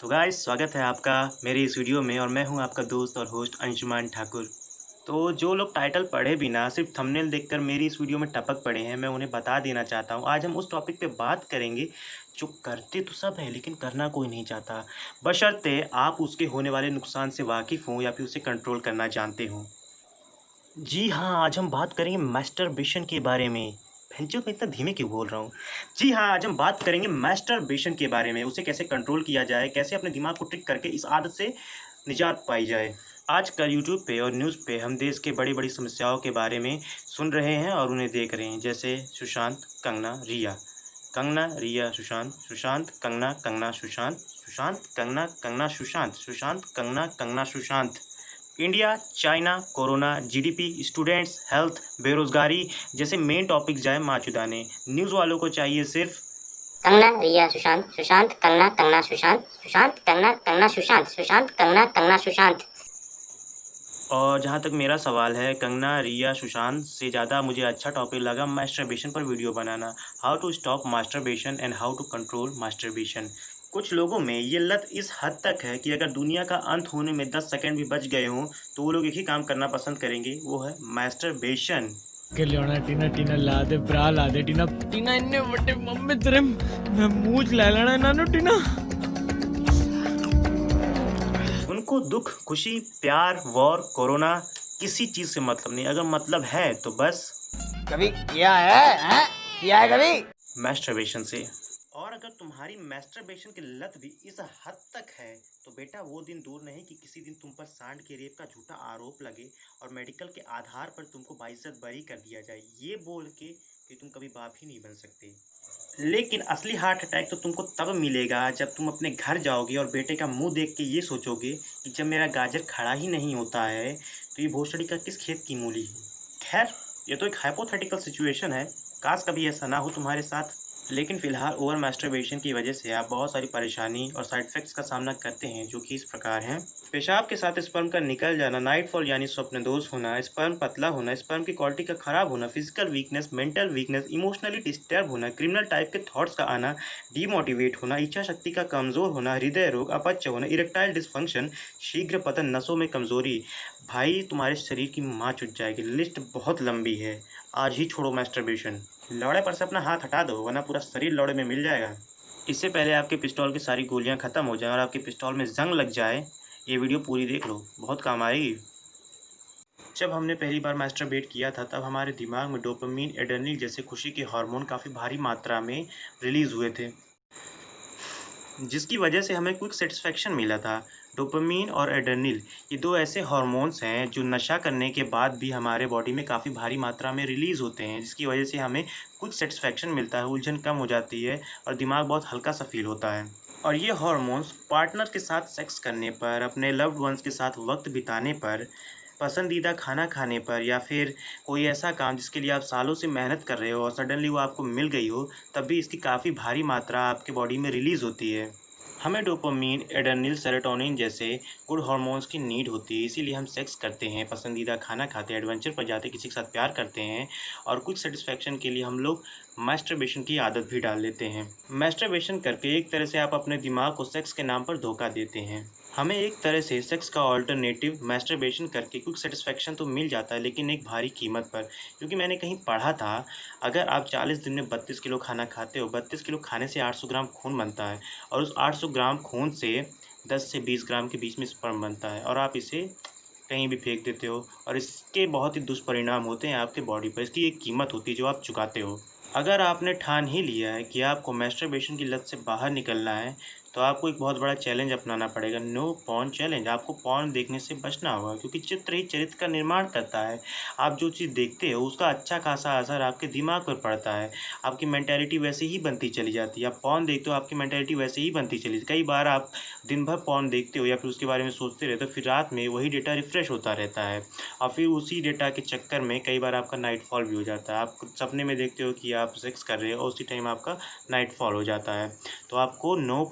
तो गाइस स्वागत है आपका मेरी इस वीडियो में और मैं हूं आपका दोस्त और होस्ट अंशुमान ठाकुर। तो जो लोग टाइटल पढ़े बिना सिर्फ थंबनेल देखकर मेरी इस वीडियो में टपक पड़े हैं, मैं उन्हें बता देना चाहता हूं। आज हम उस टॉपिक पे बात करेंगे जो करते तो सब है लेकिन करना कोई नहीं चाहता, बशर्ते आप उसके होने वाले नुकसान से वाकिफ़ हों या फिर उसे कंट्रोल करना जानते हों। जी हाँ, आज हम बात करेंगे मास्टरबेशन के बारे में। भैंचोद मैं इतना धीमे क्यों बोल रहा हूँ? जी हाँ, आज हम बात करेंगे मास्टरबेशन के बारे में। उसे कैसे कंट्रोल किया जाए, कैसे अपने दिमाग को ट्रिक करके इस आदत से निजात पाई जाए। आजकल यूट्यूब पे और न्यूज़ पे हम देश के बड़ी-बड़ी समस्याओं के बारे में सुन रहे हैं और उन्हें देख रहे हैं, जैसे Sushant, Kangana, Riya. Kangana, Riya, Sushant, Sushant, Kangana, Kangana, Sushant, Sushant, Kangana, Kangana, Sushant, Sushant, Kangana, Kangana, Sushant. India, China, corona, GDP, students, health, बेरोजगारी जैसे मेन टॉपिक जाए माचुदाने। न्यूज़ वालों को चाहिए सिर्फ कंगना, रिया, सुशांत, सुशांत, कंगना, कंगना, सुशांत, सुशांत, कंगना, कंगना, सुशांत, सुशांत, कंगना, कंगना, सुशांत। और जहाँ तक मेरा सवाल है, कंगना, रिया, सुशांत से ज़्यादा मुझे अच्छा टॉपिक लगा मास्टरबेशन पर वीडियो बनाना। How to stop masturbation and how to control masturbation. कुछ लोगों में ये लत इस हद तक है कि अगर दुनिया का अंत होने में 10 सेकंड भी बच गए हों तो वो लोग एक ही काम करना पसंद करेंगे, वो है मास्टरबेशन। के लिया टीना टीना ला दे ब्रा ला दे टीना टीना इन्ने बड़े मम्मी तेरे मैं मूंछ ले लेना इन्होंने टीना। उनको दुख, खुशी, प्यार, वॉर, कोरोना किसी चीज़ से मतलब नहीं। अगर मतलब है तो बस कभी किया है? किया है कभी? मास्टरबेशन से। और अगर तुम्हारी मास्टरबेशन की लत भी इस हद तक है तो बेटा वो दिन दूर नहीं कि किसी दिन तुम पर सांड के रेप का झूठा आरोप लगे और मेडिकल के आधार पर तुमको बाइज्जत बरी कर दिया जाए, ये बोल के कि तुम कभी बाप ही नहीं बन सकते। लेकिन असली हार्ट अटैक तो तुमको तब मिलेगा जब तुम अपने घर जाओगे और बेटे का मुंह देख के ये सोचोगे कि जब मेरा गाजर खड़ा ही नहीं होता है तो ये भोसड़ी का किस खेत की मूली है। खैर, ये तो एक हाइपोथेटिकल सिचुएशन है, काश कभी ऐसा ना हो तुम्हारे साथ। लेकिन फिलहाल ओवर मास्टरबेशन की वजह से आप बहुत सारी परेशानी और साइड इफेक्ट्स का सामना करते हैं, जो कि इस प्रकार हैं। पेशाब के साथ स्पर्म का निकल जाना, नाइटफॉल यानी स्वप्नदोष होना, स्पर्म पतला होना, स्पर्म की क्वालिटी का खराब होना, physical weakness, mental weakness, emotionally disturb होना, क्रिमिनल टाइप के थॉट्स का आना, डीमोटिवेट होना, इच्छा शक्ति का कमजोर होना, हृदय रोग, अपच होना, इरेक्टाइल डिसफंक्शन, शीघ्र पतन, नसों में कमजोरी। भाई तुम्हारे शरीर की माँ चुट जाएगी। लिस्ट बहुत लंबी है। आज ही छोड़ो मास्टरबेशन। लौड़े पर से अपना हाथ हटा दो वरना पूरा शरीर लौड़े में मिल जाएगा। इससे पहले आपके पिस्तौल की सारी गोलियां ख़त्म हो जाएं और आपके पिस्तौल में जंग लग जाए, ये वीडियो पूरी देख लो, बहुत काम आएगी। जब हमने पहली बार मास्टरबेट किया था तब हमारे दिमाग में डोपामिन, एड्रेनलिन जैसे खुशी के हार्मोन काफ़ी भारी मात्रा में रिलीज़ हुए थे, जिसकी वजह से हमें क्विक सेटिस्फेक्शन मिला था। डोपामिन और एड्रेनलिन ये दो ऐसे हार्मोन्स हैं जो नशा करने के बाद भी हमारे बॉडी में काफ़ी भारी मात्रा में रिलीज़ होते हैं, जिसकी वजह से हमें क्विक सेटिस्फेक्शन मिलता है, उलझन कम हो जाती है और दिमाग बहुत हल्का सा फील होता है। और ये हार्मोन्स पार्टनर के साथ सेक्स करने पर, अपने लव्ड वंस के साथ वक्त बिताने पर, पसंदीदा खाना खाने पर या फिर कोई ऐसा काम जिसके लिए आप सालों से मेहनत कर रहे हो और सडनली वो आपको मिल गई हो, तब भी इसकी काफ़ी भारी मात्रा आपके बॉडी में रिलीज़ होती है। हमें डोपामिन, एड्रेनलिन, सेरोटोनिन जैसे गुड हार्मोन्स की नीड होती है, इसीलिए हम सेक्स करते हैं, पसंदीदा खाना खाते हैं, एडवेंचर पर जाते किसी के साथ प्यार करते हैं और क्विक सेटिस्फेक्शन के लिए हम लोग मास्टरबेशन की आदत भी डाल लेते हैं। मास्टरबेशन करके एक तरह से आप अपने दिमाग को सेक्स के नाम पर धोखा देते हैं। हमें एक तरह से सेक्स का ऑल्टरनेटिव मास्टरबेशन करके क्विक सेटिस्फेक्शन तो मिल जाता है, लेकिन एक भारी कीमत पर। क्योंकि मैंने कहीं पढ़ा था, अगर आप 40 दिन में 32 किलो खाना खाते हो, 32 किलो खाने से 800 ग्राम खून बनता है और उस 800 ग्राम खून से 10 से 20 ग्राम के बीच में स्पर्म बनता है और आप इसे कहीं भी फेंक देते हो और इसके बहुत ही दुष्परिणाम होते हैं आपके बॉडी पर। इसकी एक कीमत होती है जो आप चुकाते हो। अगर आपने ठान ही लिया है कि आपको मास्टरबेशन की लत से बाहर निकलना है तो आपको एक बहुत बड़ा चैलेंज अपनाना पड़ेगा, नो पॉर्न चैलेंज। आपको पॉर्न देखने से बचना होगा क्योंकि चित्र ही चरित्र का निर्माण करता है। आप जो चीज़ देखते हो उसका अच्छा खासा असर आपके दिमाग पर पड़ता है, आपकी मेंटालिटी वैसे ही बनती चली जाती है। आप पॉर्न देखते हो, आपकी मेंटालिटी वैसे ही बनती चली जाती है। कई बार आप दिन भर पॉर्न देखते हो या फिर उसके बारे में सोचते रहते हो, फिर रात में वही डेटा रिफ्रेश होता रहता है और फिर उसी डेटा के चक्कर में कई बार आपका नाइट फॉल भी हो जाता है। आप सपने में देखते हो कि आप सेक्स कर रहे हो और उसी टाइम आपका नाइट फॉल हो जाता है। तो आपको नो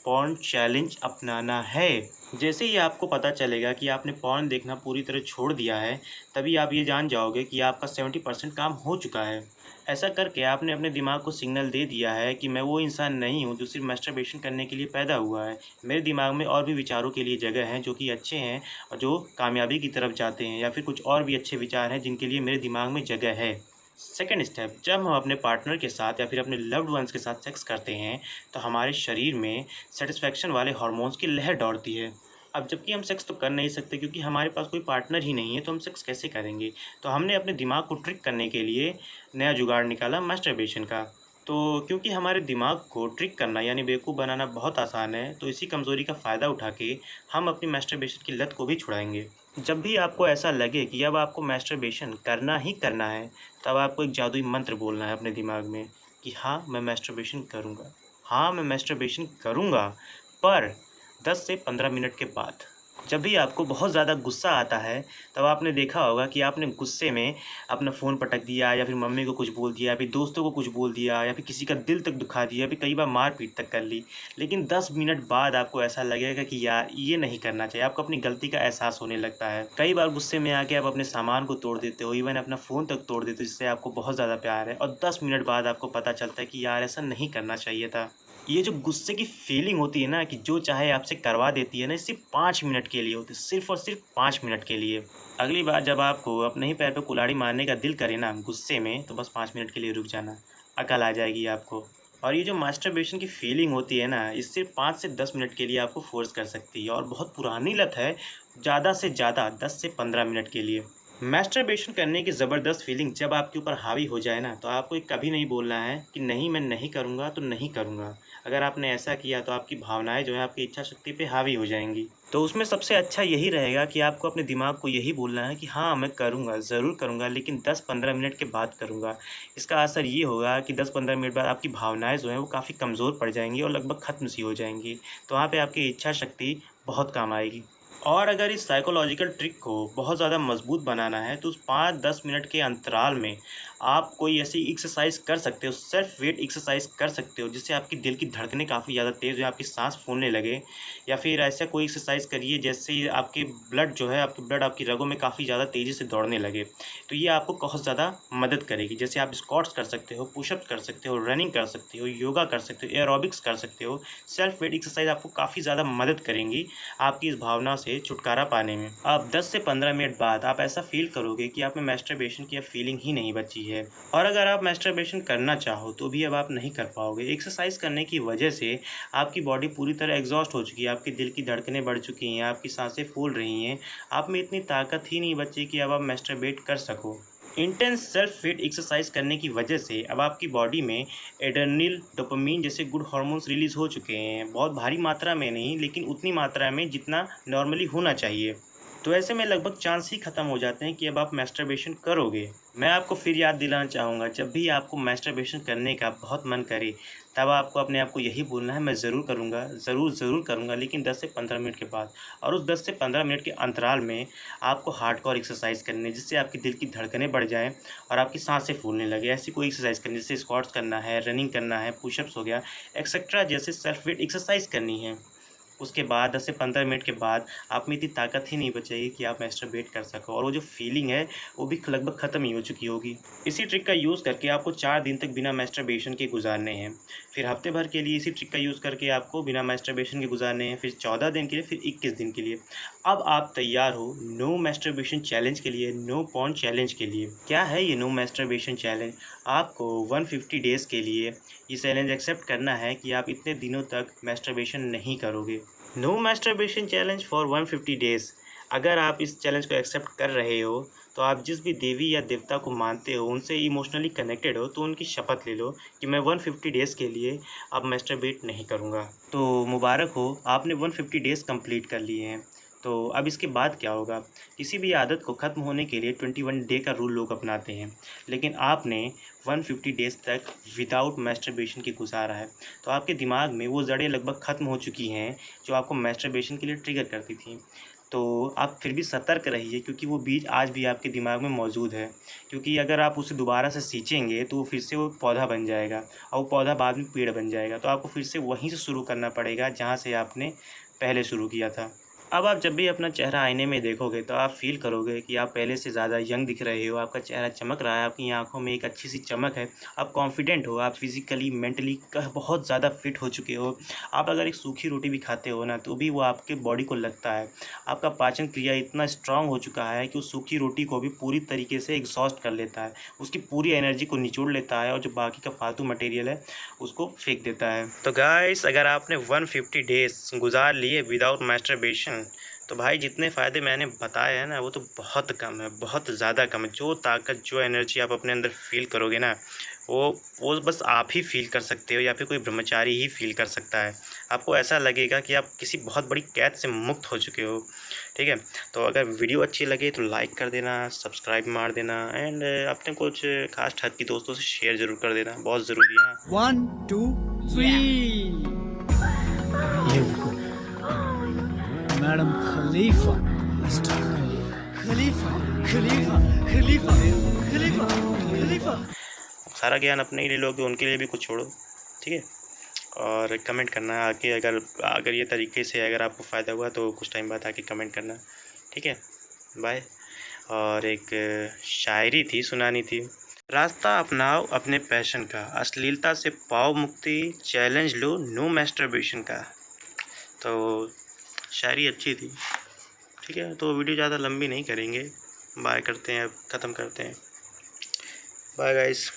पॉर्न चैलेंज अपनाना है। जैसे ही आपको पता चलेगा कि आपने पॉर्न देखना पूरी तरह छोड़ दिया है, तभी आप ये जान जाओगे कि आपका 70% काम हो चुका है। ऐसा करके आपने अपने दिमाग को सिग्नल दे दिया है कि मैं वो इंसान नहीं हूँ जो सिर्फ मैस्टरबेशन करने के लिए पैदा हुआ है। मेरे दिमाग में और भी विचारों के लिए जगह है जो कि अच्छे हैं और जो कामयाबी की तरफ जाते हैं, या फिर कुछ और भी अच्छे विचार हैं जिनके लिए मेरे दिमाग में जगह है। सेकेंड स्टेप, जब हम अपने पार्टनर के साथ या फिर अपने लव्ड वंस के साथ सेक्स करते हैं तो हमारे शरीर में सेटिस्फैक्शन वाले हार्मोन्स की लहर दौड़ती है। अब जबकि हम सेक्स तो कर नहीं सकते क्योंकि हमारे पास कोई पार्टनर ही नहीं है, तो हम सेक्स कैसे करेंगे? तो हमने अपने दिमाग को ट्रिक करने के लिए नया जुगाड़ निकाला मैस्टरबेशन का। तो क्योंकि हमारे दिमाग को ट्रिक करना यानी बेवकूफ़ बनाना बहुत आसान है, तो इसी कमज़ोरी का फ़ायदा उठा के हम अपनी मैस्टरबेशन की लत को भी छुड़ाएंगे। जब भी आपको ऐसा लगे कि अब आपको मैस्टरबेशन करना ही करना है, तब आपको एक जादुई मंत्र बोलना है अपने दिमाग में कि हाँ मैं मैस्टरबेशन करूँगा, हाँ मैं मैस्टरबेशन करूँगा, पर 10 से 15 मिनट के बाद। जब भी आपको बहुत ज़्यादा गुस्सा आता है, तब आपने देखा होगा कि आपने गुस्से में अपना फ़ोन पटक दिया, या फिर मम्मी को कुछ बोल दिया, या फिर दोस्तों को कुछ बोल दिया, या फिर किसी का दिल तक दुखा दिया, या फिर कई बार मार पीट तक कर ली। लेकिन 10 मिनट बाद आपको ऐसा लगेगा कि यार ये नहीं करना चाहिए। आपको अपनी गलती का एहसास होने लगता है। कई बार गुस्से में आके आप अपने सामान को तोड़ देते हो, इवन अपना फ़ोन तक तोड़ देते हो जिससे आपको बहुत ज़्यादा प्यार है, और 10 मिनट बाद आपको पता चलता है कि यार ऐसा नहीं करना चाहिए था। ये जो गुस्से की फीलिंग होती है ना कि जो चाहे आपसे करवा देती है ना, सिर्फ 5 मिनट के लिए होती है, सिर्फ और सिर्फ 5 मिनट के लिए। अगली बार जब आपको अपने ही पैर पे कुल्हाड़ी मारने का दिल करे ना गुस्से में, तो बस 5 मिनट के लिए रुक जाना, अकल आ जाएगी आपको। और ये जो मास्टरबेशन की फीलिंग होती है ना, ये सिर्फ 5 से 10 मिनट के लिए आपको फोर्स कर सकती है, और बहुत पुरानी लत है, ज़्यादा से ज़्यादा 10 से 15 मिनट के लिए। मैस्टरबेशन करने की ज़बरदस्त फीलिंग जब आपके ऊपर हावी हो जाए ना, तो आपको कभी नहीं बोलना है कि नहीं मैं नहीं करूँगा तो नहीं करूँगा। अगर आपने ऐसा किया तो आपकी भावनाएं जो है आपकी इच्छा शक्ति पे हावी हो जाएंगी। तो उसमें सबसे अच्छा यही रहेगा कि आपको अपने दिमाग को यही बोलना है कि हाँ मैं करूँगा, ज़रूर करूँगा, लेकिन 10-15 मिनट के बाद करूँगा। इसका असर ये होगा कि 10-15 मिनट बाद आपकी भावनाएं जो हैं वो काफ़ी कमज़ोर पड़ जाएंगी और लगभग ख़त्म सी हो जाएंगी। तो वहाँ पर आपकी इच्छा शक्ति बहुत काम आएगी। और अगर इस साइकोलॉजिकल ट्रिक को बहुत ज़्यादा मजबूत बनाना है, तो उस 5-10 मिनट के अंतराल में आप कोई ऐसी एक्सरसाइज कर सकते हो, सेल्फ वेट एक्सरसाइज कर सकते हो, जिससे आपकी दिल की धड़कनें काफ़ी ज़्यादा तेज़ हो, आपकी सांस फूलने लगे। या फिर ऐसा कोई एक्सरसाइज करिए जैसे आपके ब्लड जो है आपकी रगों में काफ़ी ज़्यादा तेज़ी से दौड़ने लगे। तो ये आपको बहुत ज़्यादा मदद करेगी। जैसे आप स्क्वाट्स कर सकते हो, पुशअप्स कर सकते हो, रनिंग कर सकते हो, योगा कर सकते हो, एरोबिक्स कर सकते हो। सेल्फ वेट एक्सरसाइज आपको काफ़ी ज़्यादा मदद करेंगी आपकी इस भावना से छुटकारा पाने में। अब 10 से 15 मिनट बाद आप ऐसा फील करोगे कि आप में मैस्टरबेशन की अब फीलिंग ही नहीं बची है। और अगर आप मैस्टरबेशन करना चाहो तो भी अब आप नहीं कर पाओगे। एक्सरसाइज करने की वजह से आपकी बॉडी पूरी तरह एग्जॉस्ट हो चुकी है, आपके दिल की धड़कनें बढ़ चुकी हैं, आपकी सांसें फूल रही हैं, आप में इतनी ताकत ही नहीं बची कि अब आप मैस्टरबेट कर सको। इंटेंस सेल्फ वेट एक्सरसाइज करने की वजह से अब आपकी बॉडी में एड्रेनलिन, डोपामिन जैसे गुड हार्मोन्स रिलीज़ हो चुके हैं। बहुत भारी मात्रा में नहीं, लेकिन उतनी मात्रा में जितना नॉर्मली होना चाहिए। तो ऐसे में लगभग चांस ही ख़त्म हो जाते हैं कि अब आप मैस्टरबेशन करोगे। मैं आपको फिर याद दिलाना चाहूँगा, जब भी आपको मैस्टरबेशन करने का बहुत मन करे, तब आपको अपने आप को यही बोलना है मैं ज़रूर करूँगा, ज़रूर करूँगा, लेकिन 10 से 15 मिनट के बाद। और उस 10 से 15 मिनट के अंतराल में आपको हार्डकोर एक्सरसाइज करनी है, जिससे आपकी दिल की धड़कनें बढ़ जाएँ और आपकी सांसें फूलने लगे। ऐसी कोई एक्सरसाइज करनी, जैसे स्क्वाट्स करना है, रनिंग करना है, पुशअप्स हो गया, एक्सेट्रा जैसे सेल्फ वेट एक्सरसाइज करनी है। उसके बाद 10 से 15 मिनट के बाद आप में इतनी ताकत ही नहीं बचेगी कि आप मैस्टरबेट कर सको, और वो जो फीलिंग है वो भी लगभग ख़त्म ही हो चुकी होगी। इसी ट्रिक का यूज़ करके आपको 4 दिन तक बिना मैस्टरबेशन के गुजारने हैं। फिर हफ्ते भर के लिए इसी ट्रिक का यूज़ करके आपको बिना मैस्टरबेशन के गुजारने हैं। फिर 14 दिन के लिए, फिर 21 दिन के लिए। अब आप तैयार हो नो मैस्टरबेशन चैलेंज के लिए, नो पॉर्न चैलेंज के लिए। क्या है ये नो मैस्टरबेशन चैलेंज? आपको 150 डेज़ के लिए ये चैलेंज एक्सेप्ट करना है कि आप इतने दिनों तक मैस्टरबेशन नहीं करोगे। No masturbation challenge for 150 days. अगर आप इस चैलेंज को एक्सेप्ट कर रहे हो, तो आप जिस भी देवी या देवता को मानते हो, उनसे इमोशनली कनेक्टेड हो, तो उनकी शपथ ले लो कि मैं 150 डेज़ के लिए अब मैस्टरबेट नहीं करूँगा। तो मुबारक हो, आपने 150 डेज़ कंप्लीट कर लिए हैं। तो अब इसके बाद क्या होगा, किसी भी आदत को ख़त्म होने के लिए 21 डे का रूल लोग अपनाते हैं, लेकिन आपने 150 डेज़ तक विदाउट मैस्टरबेशन के गुजारा है। तो आपके दिमाग में वो जड़ें लगभग ख़त्म हो चुकी हैं जो आपको मैस्टरबेशन के लिए ट्रिगर करती थी। तो आप फिर भी सतर्क रहिए, क्योंकि वो बीज आज भी आपके दिमाग में मौजूद है, क्योंकि अगर आप उसे दोबारा से सींचेंगे तो वो फिर से वो पौधा बन जाएगा और वो पौधा बाद में पेड़ बन जाएगा। तो आपको फिर से वहीं से शुरू करना पड़ेगा जहाँ से आपने पहले शुरू किया था। अब आप जब भी अपना चेहरा आईने में देखोगे तो आप फ़ील करोगे कि आप पहले से ज़्यादा यंग दिख रहे हो, आपका चेहरा चमक रहा है, आपकी आंखों में एक अच्छी सी चमक है, आप कॉन्फिडेंट हो, आप फिज़िकली मेंटली बहुत ज़्यादा फिट हो चुके हो। आप अगर एक सूखी रोटी भी खाते हो ना तो भी वो आपके बॉडी को लगता है। आपका पाचन क्रिया इतना स्ट्रांग हो चुका है कि उस सूखी रोटी को भी पूरी तरीके से एग्जॉस्ट कर लेता है, उसकी पूरी एनर्जी को निचोड़ लेता है और जो बाकी का फालतू मटेरियल है उसको फेंक देता है। तो गाइस, अगर आपने 150 डेज़ गुजार लिए विदाउट मैस्टरबेशन, तो भाई जितने फ़ायदे मैंने बताए हैं ना वो तो बहुत कम है, बहुत ज़्यादा कम है। जो ताकत, जो एनर्जी आप अपने अंदर फील करोगे ना वो बस आप ही फील कर सकते हो या फिर कोई ब्रह्मचारी ही फील कर सकता है। आपको ऐसा लगेगा कि आप किसी बहुत बड़ी कैद से मुक्त हो चुके हो। ठीक है, तो अगर वीडियो अच्छी लगे तो लाइक कर देना, सब्सक्राइब मार देना एंड अपने कुछ खास ठाक की दोस्तों से शेयर ज़रूर कर देना, बहुत ज़रूरी है। 1 2 3 ये देखो मैडम खलीफा, मिस्टर खलीफा खलीफा खलीफा खलीफा खलीफा। सारा ज्ञान अपने ही ले लोगे, उनके लिए भी कुछ छोड़ो। ठीक है, और कमेंट करना आके, अगर ये तरीके से अगर आपको फ़ायदा हुआ तो कुछ टाइम बाद आके कमेंट करना। ठीक है, बाय। और एक शायरी थी, सुनानी थी। रास्ता अपनाओ अपने पैशन का, अश्लीलता से पाओ मुक्ति, चैलेंज लो नो मैस्टरबेशन का। तो शायरी अच्छी थी। ठीक है, तो वीडियो ज़्यादा लंबी नहीं करेंगे, बाय करते हैं, अब ख़त्म करते हैं। Bye guys.